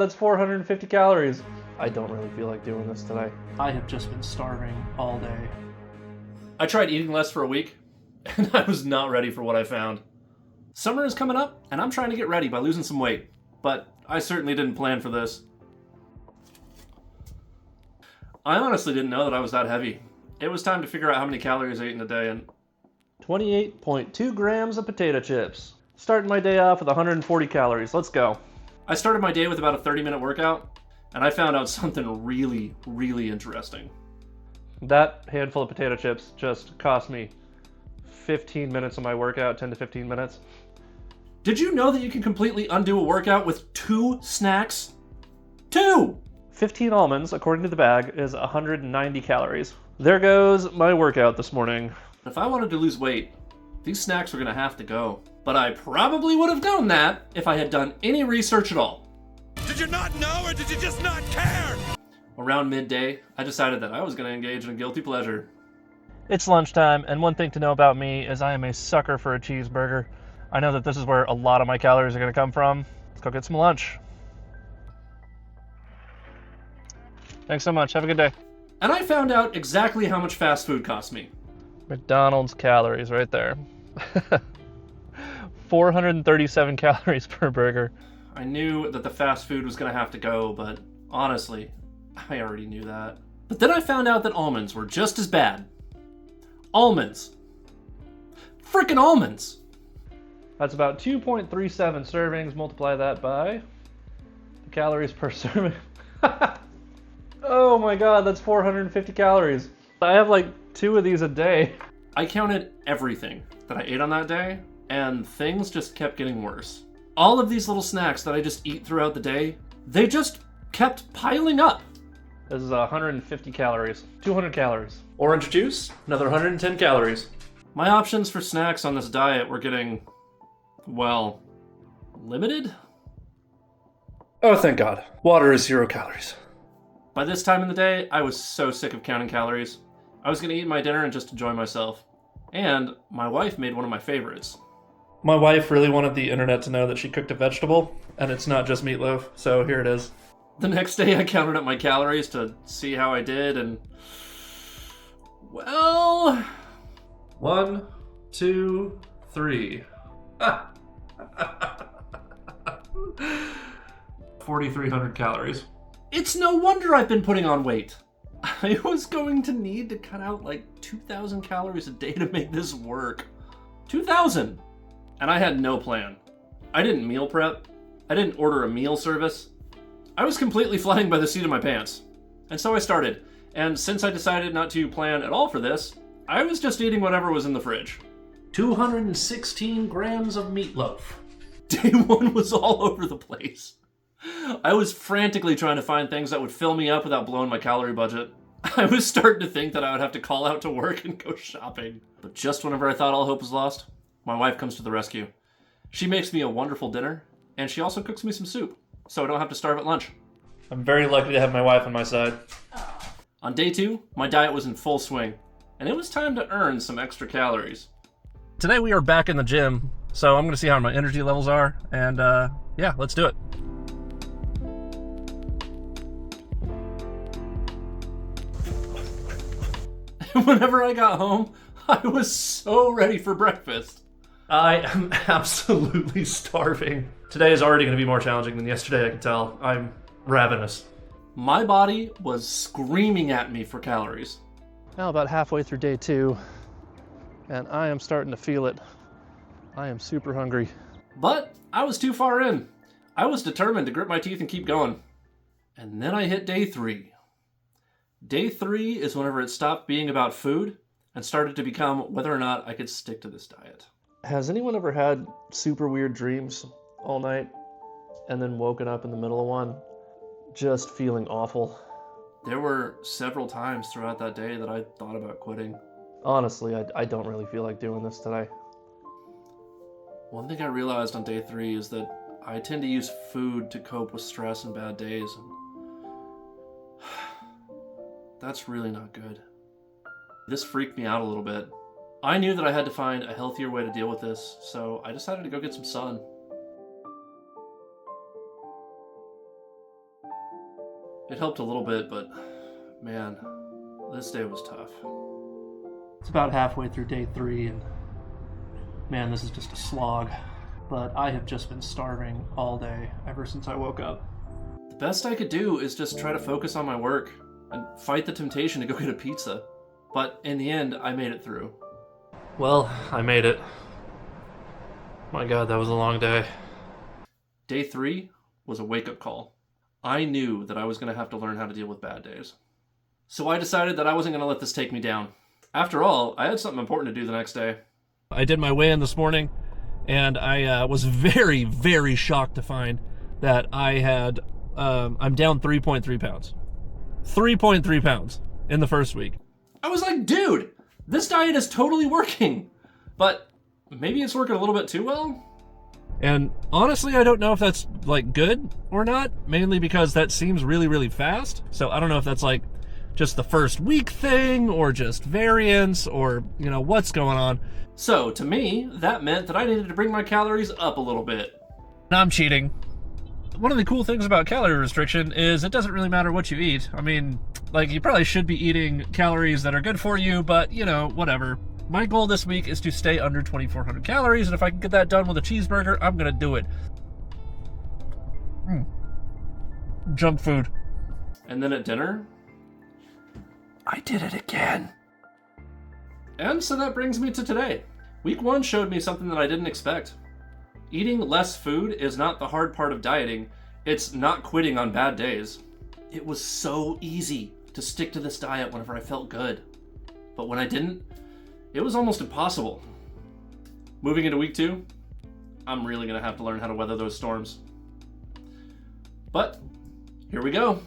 That's 450 calories. I don't really feel like doing this today. I have just been starving all day. I tried eating less for a week, and I was not ready for what I found. Summer is coming up, and I'm trying to get ready by losing some weight, but I certainly didn't plan for this. I honestly didn't know that I was that heavy. It was time to figure out how many calories I ate in a day, and 28.2 grams of potato chips. Starting my day off with 140 calories. Let's go. I started my day with about a 30-minute workout, and I found out something really, really interesting. That handful of potato chips just cost me 15 minutes of my workout, 10 to 15 minutes. Did you know that you can completely undo a workout with 2 snacks? 2! 15 almonds, according to the bag, is 190 calories. There goes my workout this morning. If I wanted to lose weight, these snacks were gonna have to go. But I probably would have known that if I had done any research at all. Did you not know, or did you just not care? Around midday, I decided that I was gonna engage in a guilty pleasure. It's lunchtime, and one thing to know about me is I am a sucker for a cheeseburger. I know that this is where a lot of my calories are going to come from. Let's go get some lunch. Thanks so much. Have a good day. And I found out exactly how much fast food cost me. McDonald's calories right there. 437 calories per burger. I knew that the fast food was gonna have to go, but honestly, I already knew that. But then I found out that almonds were just as bad. Almonds. Frickin' almonds! That's about 2.37 servings. Multiply that by the calories per serving. Oh my god, that's 450 calories. I have like 2 of these a day. I counted everything that I ate on that day, and things just kept getting worse. All of these little snacks that I just eat throughout the day, they just kept piling up. This is 150 calories. 200 calories. Orange juice, another 110 calories. My options for snacks on this diet were getting, well, limited? Oh, thank God. Water is 0 calories. By this time in the day, I was so sick of counting calories. I was gonna eat my dinner and just enjoy myself. And my wife made one of my favorites. My wife really wanted the internet to know that she cooked a vegetable, and it's not just meatloaf, so here it is. The next day I counted up my calories to see how I did, and well, 1, 2, 3. 4,300 calories. It's no wonder I've been putting on weight. I was going to need to cut out like 2,000 calories a day to make this work. 2,000! And I had no plan. I didn't meal prep. I didn't order a meal service. I was completely flying by the seat of my pants. And so I started. And since I decided not to plan at all for this, I was just eating whatever was in the fridge. 216 grams of meatloaf. Day 1 was all over the place. I was frantically trying to find things that would fill me up without blowing my calorie budget. I was starting to think that I would have to call out to work and go shopping. But just whenever I thought all hope was lost, my wife comes to the rescue. She makes me a wonderful dinner, and she also cooks me some soup, so I don't have to starve at lunch. I'm very lucky to have my wife on my side. On day 2, my diet was in full swing, and it was time to earn some extra calories. Today we are back in the gym, so I'm going to see how my energy levels are, and yeah, let's do it. Whenever I got home, I was so ready for breakfast. I am absolutely starving. Today is already going to be more challenging than yesterday, I can tell. I'm ravenous. My body was screaming at me for calories. Now about halfway through day 2, and I am starting to feel it. I am super hungry. But I was too far in. I was determined to grit my teeth and keep going. And then I hit day 3. Day 3 is whenever it stopped being about food and started to become whether or not I could stick to this diet. Has anyone ever had super weird dreams all night and then woken up in the middle of one just feeling awful? There were several times throughout that day that I thought about quitting. Honestly, I don't really feel like doing this today. One thing I realized on day 3 is that I tend to use food to cope with stress and bad days. And that's really not good. This freaked me out a little bit. I knew that I had to find a healthier way to deal with this, so I decided to go get some sun. It helped a little bit, but man, this day was tough. It's about halfway through day 3, and man, this is just a slog. But I have just been starving all day ever since I woke up. The best I could do is just try to focus on my work and fight the temptation to go get a pizza. But in the end, I made it through. Well, I made it. My God, that was a long day. Day 3 was a wake-up call. I knew that I was going to have to learn how to deal with bad days. So I decided that I wasn't going to let this take me down. After all, I had something important to do the next day. I did my weigh-in this morning, and I was very, very shocked to find that I'm down 3.3 pounds. 3.3 pounds in the first week. I was like, dude, this diet is totally working. But maybe it's working a little bit too well? And honestly, I don't know if that's like good or not, mainly because that seems really, really fast. So I don't know if that's like just the first week thing or just variance or, what's going on. So to me, that meant that I needed to bring my calories up a little bit. Now I'm cheating. One of the cool things about calorie restriction is it doesn't really matter what you eat. I mean, like, you probably should be eating calories that are good for you, but, whatever. My goal this week is to stay under 2,400 calories, and if I can get that done with a cheeseburger, I'm gonna do it. Junk food. And then at dinner, I did it again. And so that brings me to today. Week 1 showed me something that I didn't expect. Eating less food is not the hard part of dieting. It's not quitting on bad days. It was so easy to stick to this diet whenever I felt good. But when I didn't, it was almost impossible. Moving into week 2, I'm really gonna have to learn how to weather those storms. But here we go.